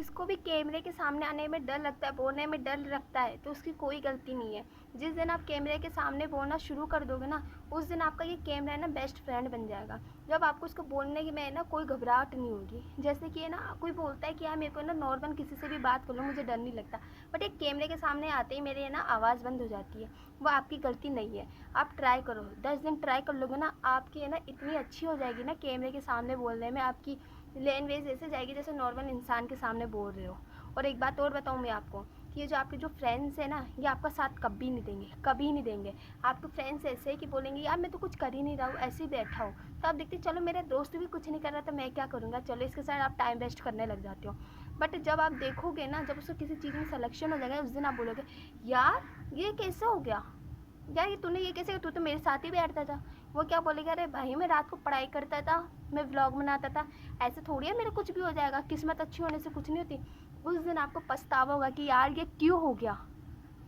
जिसको भी कैमरे के सामने आने में डर लगता है, बोलने में डर लगता है, तो उसकी कोई गलती नहीं है। जिस दिन आप कैमरे के सामने बोलना शुरू कर दोगे ना, उस दिन आपका ये कैमरा है ना बेस्ट फ्रेंड बन जाएगा। जब आपको उसको बोलने में ना कोई घबराहट नहीं होगी। जैसे कि है ना, कोई बोलता है कि यार मेरे को ना नॉर्मल किसी से भी बात कर लो, मुझे डर नहीं लगता, बट एक कैमरे के सामने आते ही मेरे है ना आवाज़ बंद हो जाती है। वो आपकी गलती नहीं है। आप ट्राई करो, 10 दिन ट्राई कर लोगे ना, आपकी है ना इतनी अच्छी हो जाएगी ना कैमरे के सामने बोलने में, आपकी लैंग्वेज ऐसे जाएगी जैसे नॉर्मल इंसान के सामने बोल रहे हो। और एक बात और बताऊँ मैं आपको, कि ये जो आपके जो फ्रेंड्स हैं ना, ये आपका साथ कभी नहीं देंगे, कभी नहीं देंगे। आपके फ्रेंड्स ऐसे ही कि बोलेंगे यार मैं तो कुछ कर ही नहीं रहा हूँ, ऐसे ही बैठा हूँ, तो आप देखते चलो मेरे दोस्त भी कुछ नहीं कर रहा तो मैं क्या करूँगा, चलो इसके साथ आप टाइम वेस्ट करने लग जाते हो। बट जब आप देखोगे ना, जब उसको किसी चीज़ में सिलेक्शन हो जाएगा, उस दिन आप बोलोगे यार ये कैसे हो गया, यार ये तूने ये कैसे, तू तो मेरे साथ ही बैठता था। वो क्या बोलेगा, अरे भाई मैं रात को पढ़ाई करता था, मैं व्लॉग बनाता था, ऐसे थोड़ी है मेरा कुछ भी हो जाएगा, किस्मत अच्छी होने से कुछ नहीं होती। उस दिन आपको पछतावा होगा कि यार ये क्यों हो गया,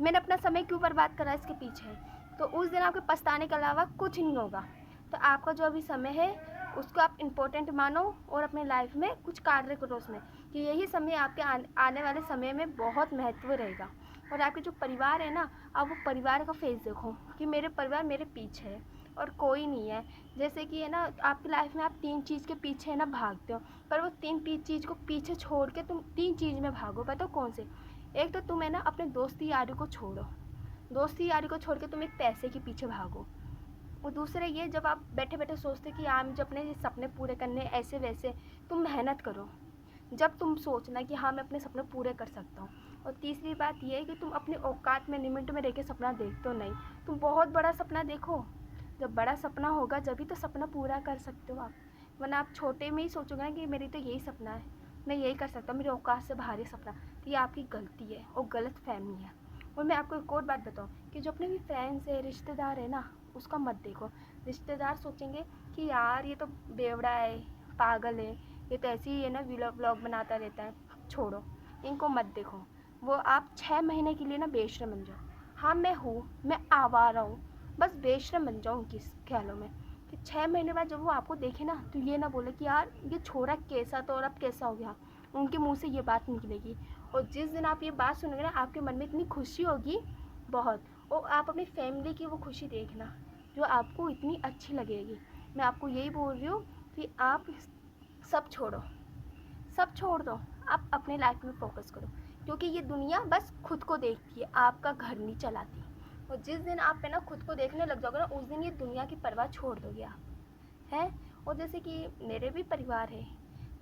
मैंने अपना समय क्यों बर्बाद करा इसके पीछे। तो उस दिन आपके पछताने के अलावा कुछ नहीं होगा। तो आपका जो अभी समय है उसको आप इम्पोर्टेंट मानो और अपने लाइफ में कुछ कार्य करो उसमें, कि यही समय आपके आने वाले समय में बहुत महत्व रहेगा। और आपके जो परिवार है ना, आप वो परिवार का फेस देखो कि मेरे परिवार मेरे पीछे है और कोई नहीं है। जैसे कि है ना, आपकी लाइफ में आप 3 चीज़ के पीछे है ना भागते हो, पर वो 3 चीज़ को पीछे छोड़ के तुम 3 चीज़ में भागो। पता कौन से? एक तो तुम है ना अपने दोस्ती यारी को छोड़ो, दोस्ती यारी को छोड़ के तुम एक पैसे के पीछे भागो। और दूसरा ये, जब आप बैठे बैठे सोचते कि यार मुझे अपने सपने पूरे करने ऐसे वैसे, तुम मेहनत करो। जब तुम सोचना कि हाँ मैं अपने सपने पूरे कर सकता हूँ। और तीसरी बात ये है कि तुम अपनी औकात में लिमिट में रह के सपना देखते हो नहीं, तुम बहुत बड़ा सपना देखो। जब बड़ा सपना होगा जब भी तो सपना पूरा कर सकते हो आप, वरना आप छोटे में ही सोचोगे ना कि मेरी तो यही सपना है, मैं यही कर सकता हूँ, मेरी औकात से बाहर ही सपना, तो ये आपकी गलती है और गलत फहमी है। और मैं आपको एक और बात बताऊँ, कि जो अपने भी फ्रेंड्स है, रिश्तेदार है ना, उसका मत देखो। रिश्तेदार सोचेंगे कि यार ये तो बेवड़ा है, पागल है, ये तो ऐसे ही है ना व्लॉग बनाता रहता है, छोड़ो, इनको मत देखो। वो आप 6 महीने के लिए ना बेशर्म बन जाओ। हाँ मैं हूँ, मैं आवारा हूँ, बस बेशर्म बन जाओ उनकी ख्यालों में, कि 6 महीने बाद जब वो आपको देखे ना तो ये ना बोले कि यार ये छोरा कैसा था और अब कैसा हो गया। उनके मुंह से ये बात निकलेगी। और जिस दिन आप ये बात सुनोगे ना, आपके मन में इतनी खुशी होगी बहुत, और आप अपनी फैमिली की वो खुशी देखना जो आपको इतनी अच्छी लगेगी। मैं आपको यही बोल रही हूँ कि आप सब छोड़ो, सब छोड़ दो, आप अपने लाइफ में फोकस करो, क्योंकि ये दुनिया बस खुद को देखती है, आपका घर नहीं चलाती। और जिस दिन आप है ना खुद को देखने लग जाओगे ना, उस दिन ये दुनिया की परवाह छोड़ दोगे आप, है। और जैसे कि मेरे भी परिवार है,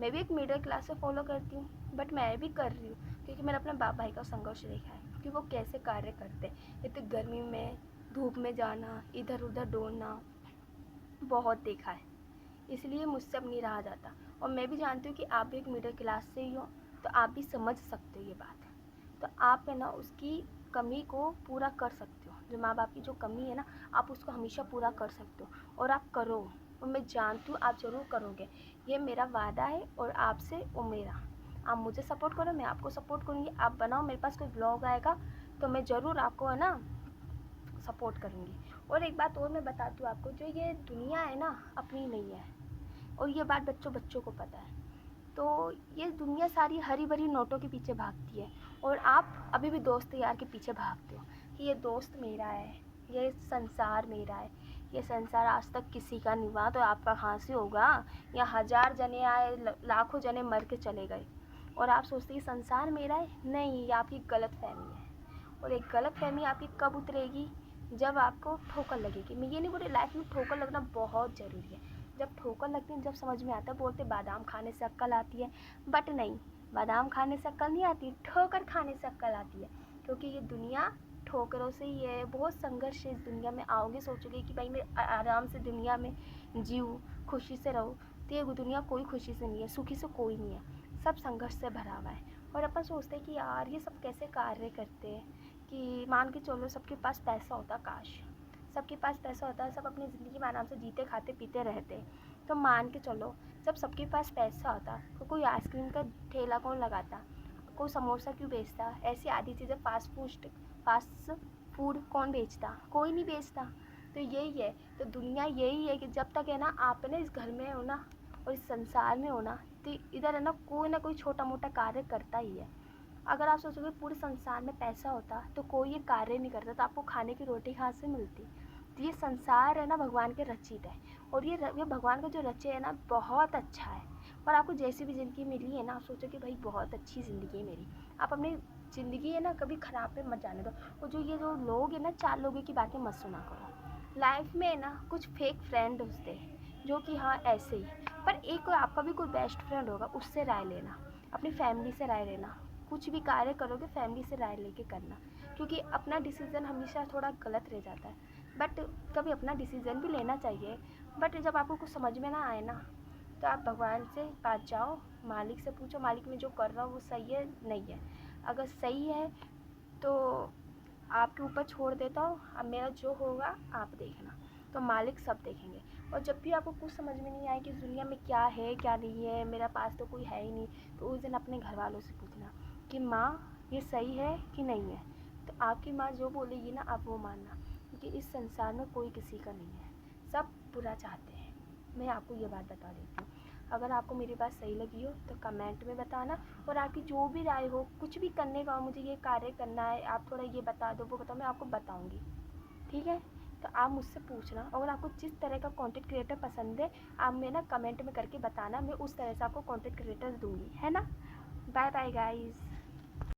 मैं भी एक मिडिल क्लास से फॉलो करती हूँ, बट मैं भी कर रही हूँ क्योंकि मैंने अपने बाप भाई का संघर्ष देखा है कि वो कैसे कार्य करते हैं, इतनी गर्मी में धूप में जाना, इधर उधर दौड़ना, बहुत देखा है, इसलिए मुझसे अब नहीं रहा जाता। और मैं भी जानती हूँ कि आप भी एक मिडिल क्लास से ही हो, तो आप भी समझ सकते हो ये बात। तो आप है ना उसकी कमी को पूरा कर सकते हो, जो माँ बाप की जो कमी है ना, आप उसको हमेशा पूरा कर सकते हो, और आप करो। और मैं जानती हूँ आप ज़रूर करोगे, ये मेरा वादा है, और आपसे और मेरा। आप मुझे सपोर्ट करो, मैं आपको सपोर्ट करूँगी। आप बनाओ, मेरे पास कोई ब्लॉग आएगा तो मैं ज़रूर आपको है ना सपोर्ट करूँगी। और एक बात और मैं बताती हूँ आपको, जो ये दुनिया है ना अपनी नहीं है, और ये बात बच्चों बच्चों को पता है। तो ये दुनिया सारी हरी भरी नोटों के पीछे भागती है, और आप अभी भी दोस्त यार के पीछे भागते हो कि ये दोस्त मेरा है, ये संसार मेरा है। ये संसार आज तक किसी का नहीं हुआ, तो आपका कहाँ से होगा। यहाँ 1000 जने आए, लाखों जने मर के चले गए, और आप सोचते कि संसार मेरा है। नहीं, ये आपकी गलत फहमी है। और एक गलत फहमी आपकी कब उतरेगी, जब आपको ठोकर लगेगी। मैं ये नहीं बोल रही, लाइफ में ठोकर लगना बहुत ज़रूरी है। जब ठोकर लगती है, जब समझ में आता है, बोलते बादाम खाने से अक्ल आती है, बट नहीं, बादाम खाने से अक्ल नहीं आती, ठोकर खाने से अक्ल आती है। क्योंकि ये दुनिया ठोकरों से ही है, बहुत संघर्ष है इस दुनिया में। आओगे सोचोगे कि भाई मैं आराम से दुनिया में जीऊँ, खुशी से रहूँ, तो ये दुनिया कोई खुशी से नहीं है, सुखी से कोई नहीं है, सब संघर्ष से भरा हुआ है। और अपन सोचते हैं कि यार ये सब कैसे कार्य करते हैं, कि मान के चलो सबके पास पैसा होता, काश सबके पास पैसा होता है, सब अपनी ज़िंदगी में आराम से जीते खाते पीते रहते। तो मान के चलो जब सबके पास पैसा होता तो कोई आइसक्रीम का ठेला कौन लगाता, कोई समोसा क्यों बेचता, ऐसी आधी चीज़ें फास्ट फूड कौन बेचता, कोई नहीं बेचता। तो यही है, तो दुनिया यही है कि जब तक है ना आप ना इस घर में हो ना और इस संसार में हो ना, तो इधर है ना कोई छोटा मोटा कार्य करता ही है। अगर आप सोचोगे पूरे संसार में पैसा होता तो कोई ये कार्य नहीं करता, तो आपको खाने की रोटी कहाँ से मिलती। तो ये संसार है ना भगवान के रचित है, और ये भगवान का जो रचे है ना बहुत अच्छा है। और आपको जैसी भी ज़िंदगी मिली है ना, आप सोचो कि भाई बहुत अच्छी ज़िंदगी है मेरी। आप अपनी ज़िंदगी है ना कभी ख़राब पे मत जाने दो। और जो लोग हैं ना, 4 लोगों की बातें मत सुना करो। लाइफ में ना कुछ फेक फ्रेंड होते हैं जो कि हाँ ऐसे ही, पर एक आपका भी कोई बेस्ट फ्रेंड होगा, उससे राय लेना, अपनी फैमिली से राय लेना। कुछ भी कार्य करोगे फैमिली से राय लेके करना, क्योंकि अपना डिसीज़न हमेशा थोड़ा गलत रह जाता है। बट कभी अपना डिसीज़न भी लेना चाहिए। बट जब आपको कुछ समझ में ना आए ना, तो आप भगवान से पास जाओ, मालिक से पूछो, मालिक मैं जो कर रहा हूँ वो सही है नहीं है। अगर सही है तो आपके ऊपर छोड़ देता हूँ, अब मेरा जो होगा आप देखना। तो मालिक सब देखेंगे। और जब भी आपको कुछ समझ में नहीं आए कि दुनिया में क्या है क्या नहीं है, मेरा पास तो कोई है ही नहीं, तो उस दिन अपने घर वालों से पूछना कि माँ ये सही है कि नहीं है। तो आपकी माँ जो बोलेगी ना आप वो मानना, क्योंकि इस संसार में कोई किसी का नहीं है, सब बुरा चाहते हैं। मैं आपको ये बात बता देती हूँ। अगर आपको मेरी बात सही लगी हो तो कमेंट में बताना, और आपकी जो भी राय हो, कुछ भी करने का हो, मुझे ये कार्य करना है, आप थोड़ा ये बता दो वो बताओ, मैं आपको बताऊँगी। ठीक है, तो आप मुझसे पूछना। अगर आपको जिस तरह का कंटेंट क्रिएटर पसंद है आप मैं ना कमेंट में करके बताना, मैं उस तरह से आपको कंटेंट क्रिएटर दूँगी, है ना। Bye bye guys.